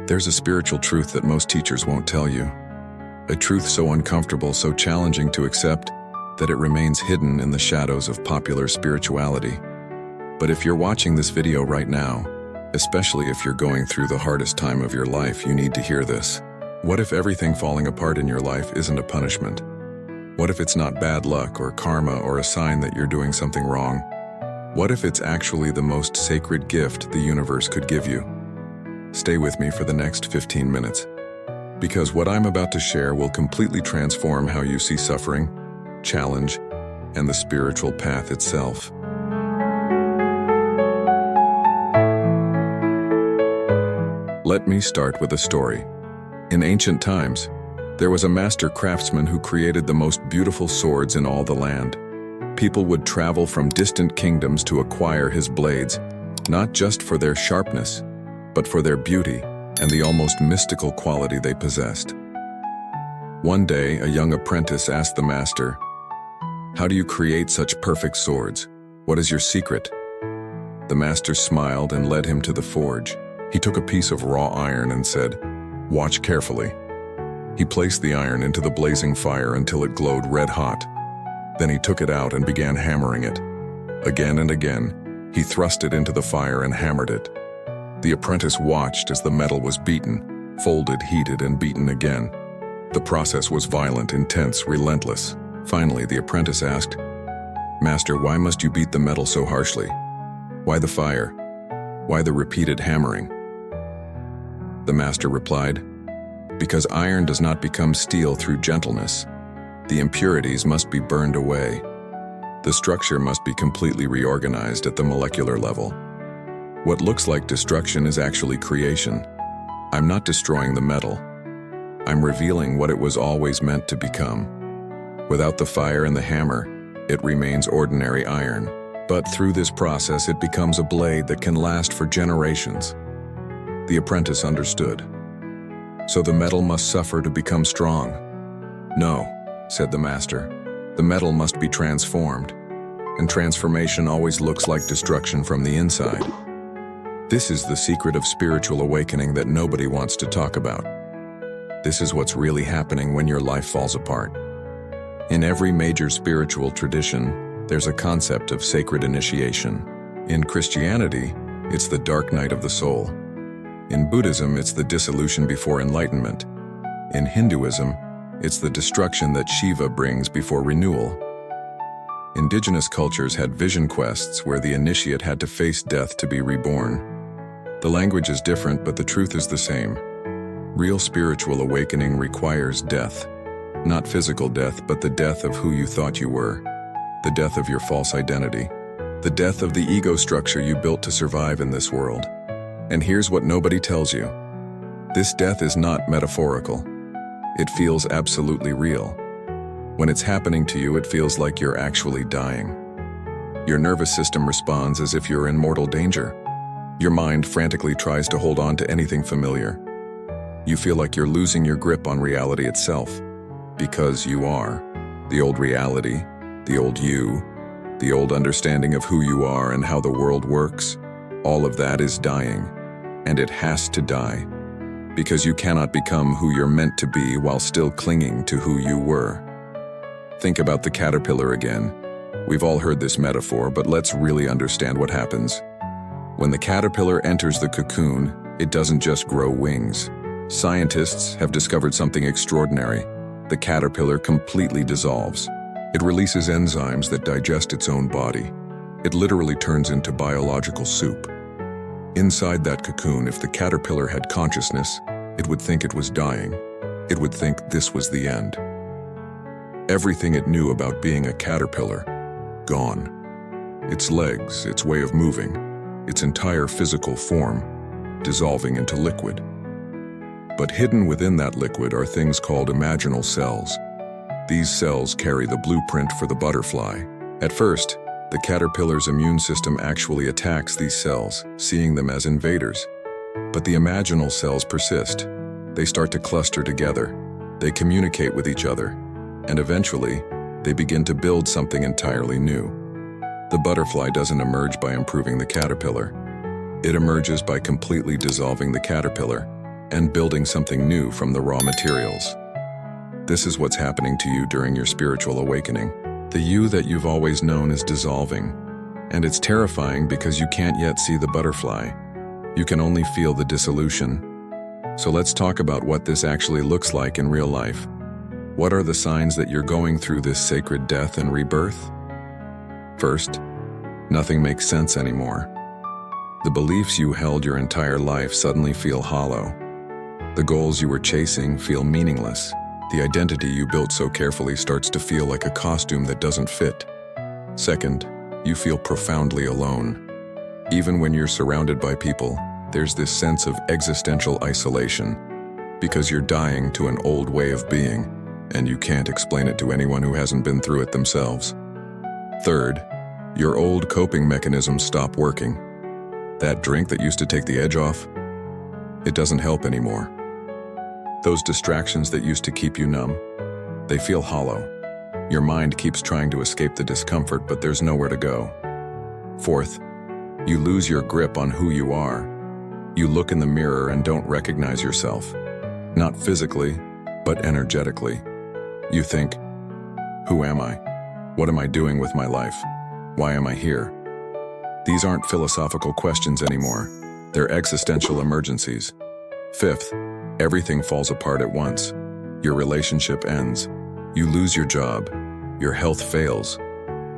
There's a spiritual truth that most teachers won't tell you. A truth so uncomfortable, so challenging to accept, that it remains hidden in the shadows of popular spirituality. But if you're watching this video right now, especially if you're going through the hardest time of your life, you need to hear this. What if everything falling apart in your life isn't a punishment? What if it's not bad luck or karma or a sign that you're doing something wrong? What if it's actually the most sacred gift the universe could give you? Stay with me for the next 15 minutes, because what I'm about to share will completely transform how you see suffering, challenge, and the spiritual path itself. Let me start with a story. In ancient times, there was a master craftsman who created the most beautiful swords in all the land. People would travel from distant kingdoms to acquire his blades, not just for their sharpness, but for their beauty and the almost mystical quality they possessed. One day, a young apprentice asked the master, "How do you create such perfect swords? What is your secret?" The master smiled and led him to the forge. He took a piece of raw iron and said, "Watch carefully." He placed the iron into the blazing fire until it glowed red hot. Then he took it out and began hammering it. Again and again, he thrust it into the fire and hammered it. The apprentice watched as the metal was beaten, folded, heated, and beaten again. The process was violent, intense, relentless. Finally, the apprentice asked, "Master, why must you beat the metal so harshly? Why the fire? Why the repeated hammering?" The master replied, "Because iron does not become steel through gentleness. The impurities must be burned away. The structure must be completely reorganized at the molecular level. What looks like destruction is actually creation. I'm not destroying the metal. I'm revealing what it was always meant to become. Without the fire and the hammer, it remains ordinary iron. But through this process, it becomes a blade that can last for generations." The apprentice understood. So the metal must suffer to become strong? "No," said the master. "The metal must be transformed. And transformation always looks like destruction from the inside." This is the secret of spiritual awakening that nobody wants to talk about. This is what's really happening when your life falls apart. In every major spiritual tradition, there's a concept of sacred initiation. In Christianity, it's the dark night of the soul. In Buddhism, it's the dissolution before enlightenment. In Hinduism, it's the destruction that Shiva brings before renewal. Indigenous cultures had vision quests where the initiate had to face death to be reborn. The language is different, but the truth is the same. Real spiritual awakening requires death. Not physical death, but the death of who you thought you were. The death of your false identity. The death of the ego structure you built to survive in this world. And here's what nobody tells you. This death is not metaphorical. It feels absolutely real. When it's happening to you, it feels like you're actually dying. Your nervous system responds as if you're in mortal danger. Your mind frantically tries to hold on to anything familiar. You feel like you're losing your grip on reality itself, because you are. The old reality, the old you, the old understanding of who you are and how the world works, all of that is dying, and it has to die, because you cannot become who you're meant to be while still clinging to who you were. Think about the caterpillar again. We've all heard this metaphor, but let's really understand what happens. When the caterpillar enters the cocoon, it doesn't just grow wings. Scientists have discovered something extraordinary. The caterpillar completely dissolves. It releases enzymes that digest its own body. It literally turns into biological soup. Inside that cocoon, if the caterpillar had consciousness, it would think it was dying. It would think this was the end. Everything it knew about being a caterpillar, gone. Its legs, its way of moving, its entire physical form, dissolving into liquid. But hidden within that liquid are things called imaginal cells. These cells carry the blueprint for the butterfly. At first, the caterpillar's immune system actually attacks these cells, seeing them as invaders. But the imaginal cells persist. They start to cluster together. They communicate with each other. And eventually, they begin to build something entirely new. The butterfly doesn't emerge by improving the caterpillar. It emerges by completely dissolving the caterpillar and building something new from the raw materials. This is what's happening to you during your spiritual awakening. The you that you've always known is dissolving, and it's terrifying because you can't yet see the butterfly. You can only feel the dissolution. So let's talk about what this actually looks like in real life. What are the signs that you're going through this sacred death and rebirth? First, nothing makes sense anymore. The beliefs you held your entire life suddenly feel hollow. The goals you were chasing feel meaningless. The identity you built so carefully starts to feel like a costume that doesn't fit. Second, you feel profoundly alone. Even when you're surrounded by people, there's this sense of existential isolation, because you're dying to an old way of being, and you can't explain it to anyone who hasn't been through it themselves. Third, your old coping mechanisms stop working. That drink that used to take the edge off, it doesn't help anymore. Those distractions that used to keep you numb, they feel hollow. Your mind keeps trying to escape the discomfort, but there's nowhere to go. Fourth, you lose your grip on who you are. You look in the mirror and don't recognize yourself. Not physically, but energetically. You think, who am I? What am I doing with my life? Why am I here? These aren't philosophical questions anymore. They're existential emergencies. Fifth, everything falls apart at once. Your relationship ends. You lose your job. Your health fails.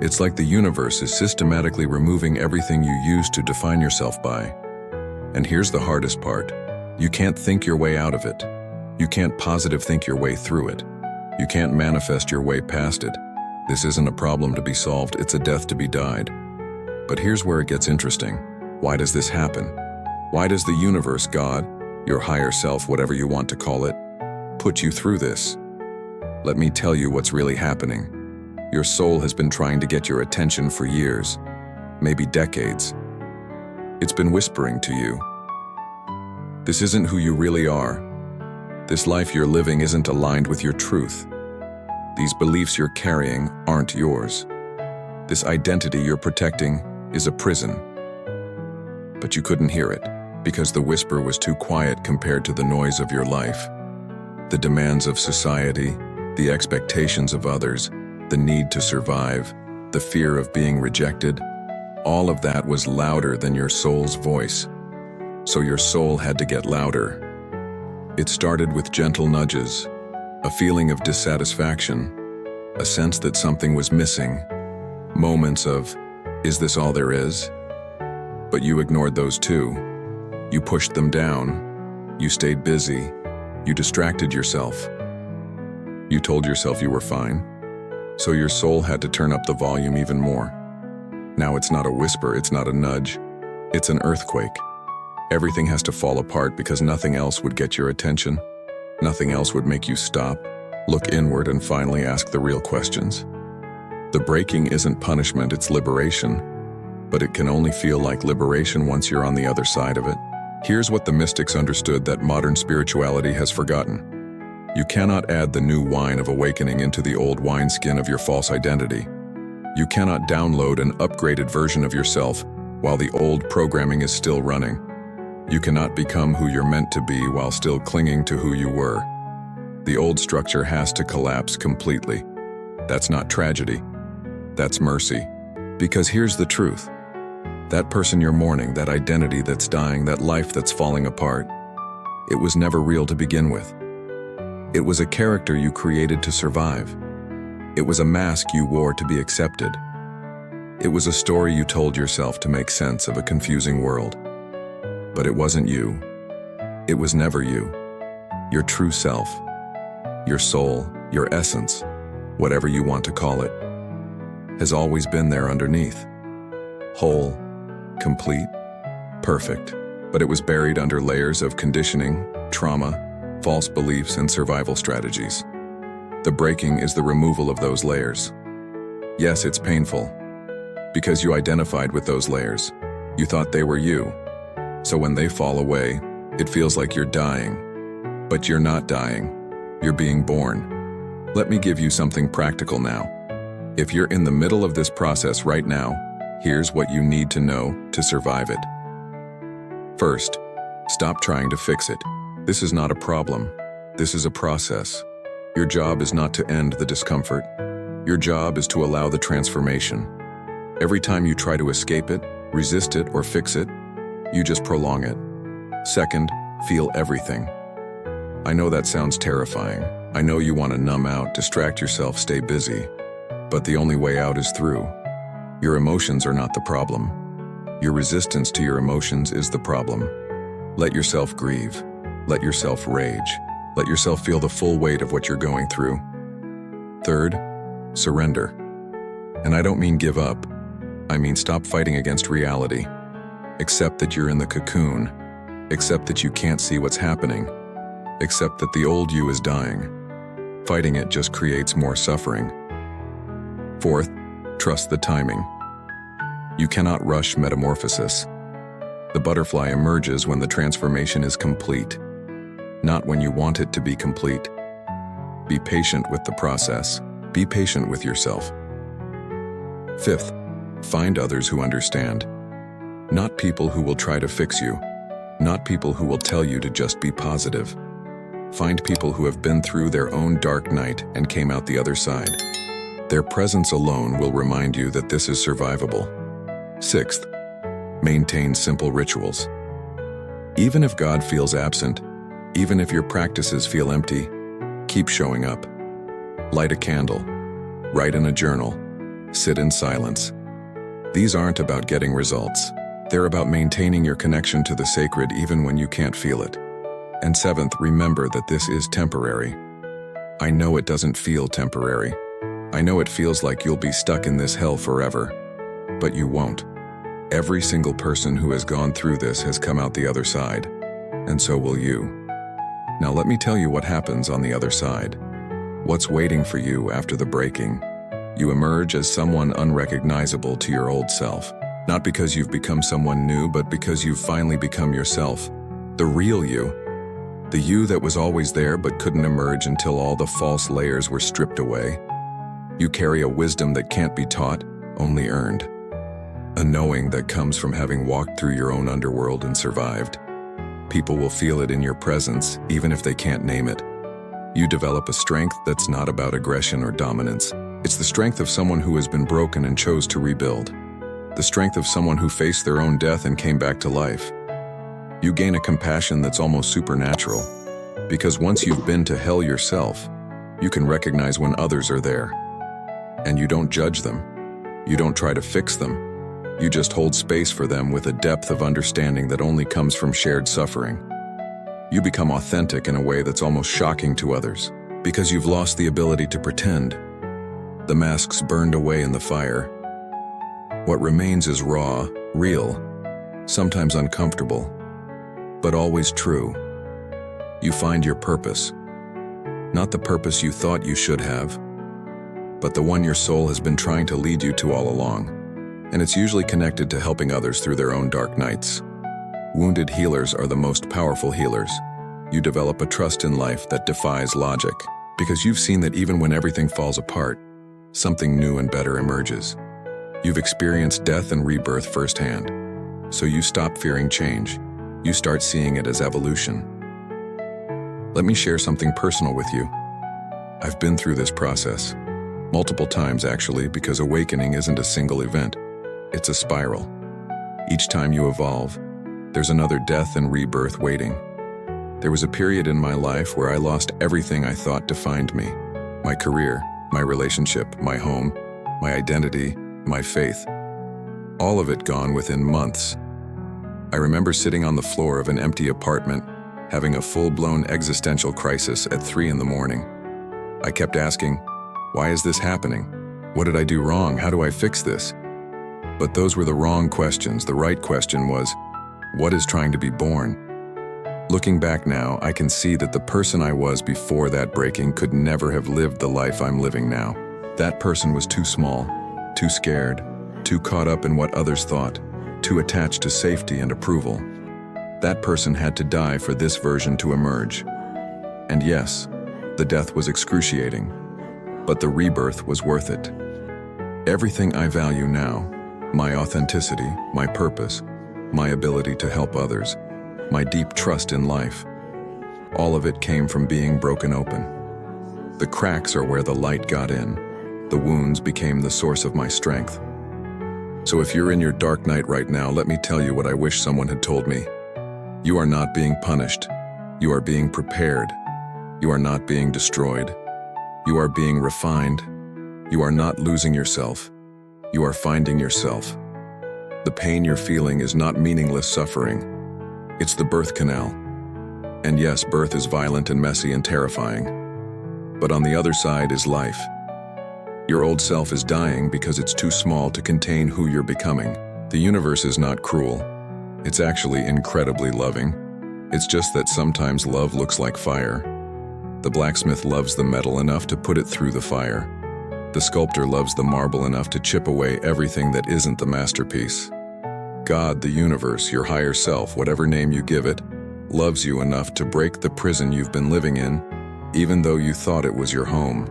It's like the universe is systematically removing everything you used to define yourself by. And here's the hardest part. You can't think your way out of it. You can't positive think your way through it. You can't manifest your way past it. This isn't a problem to be solved, it's a death to be died. But here's where it gets interesting. Why does this happen? Why does the universe, God, your higher self, whatever you want to call it, put you through this? Let me tell you what's really happening. Your soul has been trying to get your attention for years, maybe decades. It's been whispering to you. This isn't who you really are. This life you're living isn't aligned with your truth. These beliefs you're carrying aren't yours. This identity you're protecting is a prison. But you couldn't hear it, because the whisper was too quiet compared to the noise of your life. The demands of society, the expectations of others, the need to survive, the fear of being rejected, all of that was louder than your soul's voice. So your soul had to get louder. It started with gentle nudges, a feeling of dissatisfaction, a sense that something was missing, moments of, is this all there is? But you ignored those too. You pushed them down. You stayed busy. You distracted yourself. You told yourself you were fine. So your soul had to turn up the volume even more. Now it's not a whisper, it's not a nudge. It's an earthquake. Everything has to fall apart because nothing else would get your attention. Nothing else would make you stop, look inward, and finally ask the real questions. The breaking isn't punishment, it's liberation. But it can only feel like liberation once you're on the other side of it. Here's what the mystics understood that modern spirituality has forgotten. You cannot add the new wine of awakening into the old wineskin of your false identity. You cannot download an upgraded version of yourself while the old programming is still running. You cannot become who you're meant to be while still clinging to who you were. The old structure has to collapse completely. That's not tragedy. That's mercy. Because here's the truth. That person you're mourning, that identity that's dying, that life that's falling apart, it was never real to begin with. It was a character you created to survive. It was a mask you wore to be accepted. It was a story you told yourself to make sense of a confusing world. But it wasn't you. It was never you. Your true self, your soul, your essence, whatever you want to call it, has always been there underneath. Whole, complete, perfect, but it was buried under layers of conditioning, trauma, false beliefs, and survival strategies. The breaking is the removal of those layers. Yes, it's painful, because you identified with those layers. You thought they were you. So when they fall away, it feels like you're dying. But you're not dying. You're being born. Let me give you something practical now. If you're in the middle of this process right now, here's what you need to know to survive it. First, stop trying to fix it. This is not a problem. This is a process. Your job is not to end the discomfort. Your job is to allow the transformation. Every time you try to escape it, resist it, or fix it, you just prolong it. Second, feel everything. I know that sounds terrifying. I know you want to numb out, distract yourself, stay busy. But the only way out is through. Your emotions are not the problem. Your resistance to your emotions is the problem. Let yourself grieve. Let yourself rage. Let yourself feel the full weight of what you're going through. Third, surrender. And I don't mean give up. I mean stop fighting against reality. Accept that you're in the cocoon. Accept that you can't see what's happening. Accept that the old you is dying. Fighting it just creates more suffering. Fourth, trust the timing. You cannot rush metamorphosis. The butterfly emerges when the transformation is complete, not when you want it to be complete. Be patient with the process. Be patient with yourself. Fifth, find others who understand. Not people who will try to fix you. Not people who will tell you to just be positive. Find people who have been through their own dark night and came out the other side. Their presence alone will remind you that this is survivable. Sixth, maintain simple rituals. Even if God feels absent, even if your practices feel empty, keep showing up. Light a candle, write in a journal, sit in silence. These aren't about getting results. They're about maintaining your connection to the sacred even when you can't feel it. And seventh, remember that this is temporary. I know it doesn't feel temporary. I know it feels like you'll be stuck in this hell forever. But you won't. Every single person who has gone through this has come out the other side. And so will you. Now let me tell you what happens on the other side. What's waiting for you after the breaking? You emerge as someone unrecognizable to your old self. Not because you've become someone new, but because you've finally become yourself. The real you. The you that was always there but couldn't emerge until all the false layers were stripped away. You carry a wisdom that can't be taught, only earned. A knowing that comes from having walked through your own underworld and survived. People will feel it in your presence, even if they can't name it. You develop a strength that's not about aggression or dominance. It's the strength of someone who has been broken and chose to rebuild. The strength of someone who faced their own death and came back to life. You gain a compassion that's almost supernatural, because once you've been to hell yourself, you can recognize when others are there. And you don't judge them. You don't try to fix them. You just hold space for them with a depth of understanding that only comes from shared suffering. You become authentic in a way that's almost shocking to others, because you've lost the ability to pretend. The masks burned away in the fire. What remains is raw, real, sometimes uncomfortable, but always true. You find your purpose. Not the purpose you thought you should have, but the one your soul has been trying to lead you to all along. And it's usually connected to helping others through their own dark nights. Wounded healers are the most powerful healers. You develop a trust in life that defies logic, because you've seen that even when everything falls apart, something new and better emerges. You've experienced death and rebirth firsthand, so you stop fearing change. You start seeing it as evolution. Let me share something personal with you. I've been through this process, multiple times actually, because awakening isn't a single event. It's a spiral. Each time you evolve, there's another death and rebirth waiting. There was a period in my life where I lost everything I thought defined me. My career, my relationship, my home, my identity, my faith. All of it gone within months. I remember sitting on the floor of an empty apartment, having a full-blown existential crisis at 3 in the morning. I kept asking, why is this happening? What did I do wrong? How do I fix this? But those were the wrong questions. The right question was, what is trying to be born? Looking back now, I can see that the person I was before that breaking could never have lived the life I'm living now. That person was too small, too scared, too caught up in what others thought, too attached to safety and approval. That person had to die for this version to emerge. And yes, the death was excruciating, but the rebirth was worth it. Everything I value now, my authenticity, my purpose, my ability to help others, my deep trust in life, All of it came from being broken open. The cracks are where the light got in. The wounds became the source of my strength. So if you're in your dark night right now, let me tell you what I wish someone had told me. You are not being punished. You are being prepared. You are not being destroyed. You are being refined. You are not losing yourself. You are finding yourself. The pain you're feeling is not meaningless suffering. It's the birth canal. And yes, birth is violent and messy and terrifying. But on the other side is life. Your old self is dying because it's too small to contain who you're becoming. The universe is not cruel. It's actually incredibly loving. It's just that sometimes love looks like fire. The blacksmith loves the metal enough to put it through the fire. The sculptor loves the marble enough to chip away everything that isn't the masterpiece. God, the universe, your higher self, whatever name you give it, loves you enough to break the prison you've been living in, even though you thought it was your home.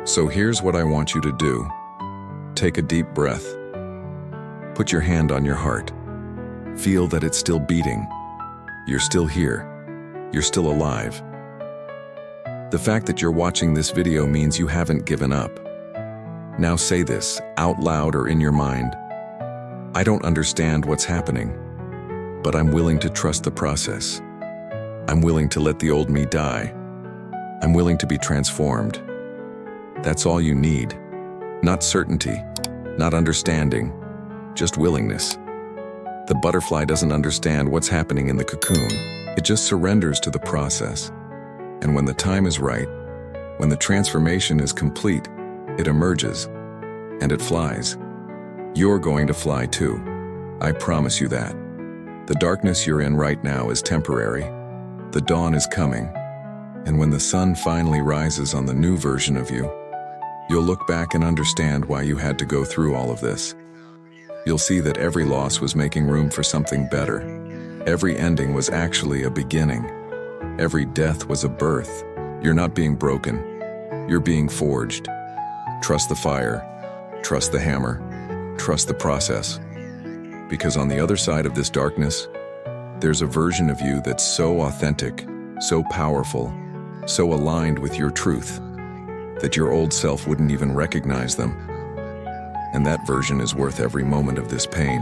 So here's what I want you to do. Take a deep breath. Put your hand on your heart. Feel that it's still beating. You're still here. You're still alive. The fact that you're watching this video means you haven't given up. Now say this, out loud or in your mind. I don't understand what's happening, but I'm willing to trust the process. I'm willing to let the old me die. I'm willing to be transformed. That's all you need. Not certainty, not understanding, just willingness. The butterfly doesn't understand what's happening in the cocoon. It just surrenders to the process. And when the time is right, when the transformation is complete, it emerges, and it flies. You're going to fly too. I promise you that. The darkness you're in right now is temporary. The dawn is coming. And when the sun finally rises on the new version of you, you'll look back and understand why you had to go through all of this. You'll see that every loss was making room for something better. Every ending was actually a beginning. Every death was a birth. You're not being broken. You're being forged. Trust the fire. Trust the hammer. Trust the process. Because on the other side of this darkness, there's a version of you that's so authentic, so powerful, so aligned with your truth, that your old self wouldn't even recognize them. And that version is worth every moment of this pain.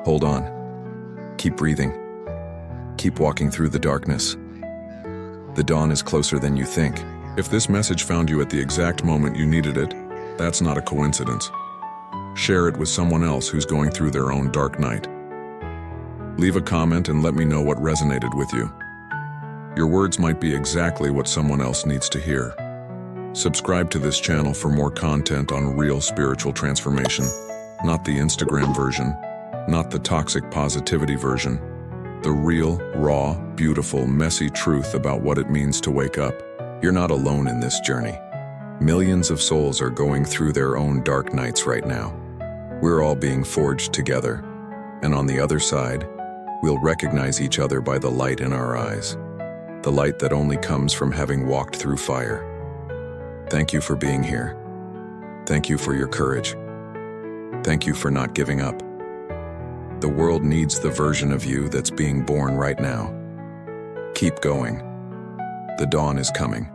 Hold on. Keep breathing. Keep walking through the darkness. The dawn is closer than you think. If this message found you at the exact moment you needed it, that's not a coincidence. Share it with someone else who's going through their own dark night. Leave a comment and let me know what resonated with you. Your words might be exactly what someone else needs to hear. Subscribe to this channel for more content on real spiritual transformation, not the Instagram version, not the toxic positivity version, the real, raw, beautiful, messy truth about what it means to wake up. You're not alone in this journey. Millions of souls are going through their own dark nights right now. We're all being forged together, and on the other side, we'll recognize each other by the light in our eyes, the light that only comes from having walked through fire. Thank you for being here. Thank you for your courage. Thank you for not giving up. The world needs the version of you that's being born right now. Keep going. The dawn is coming.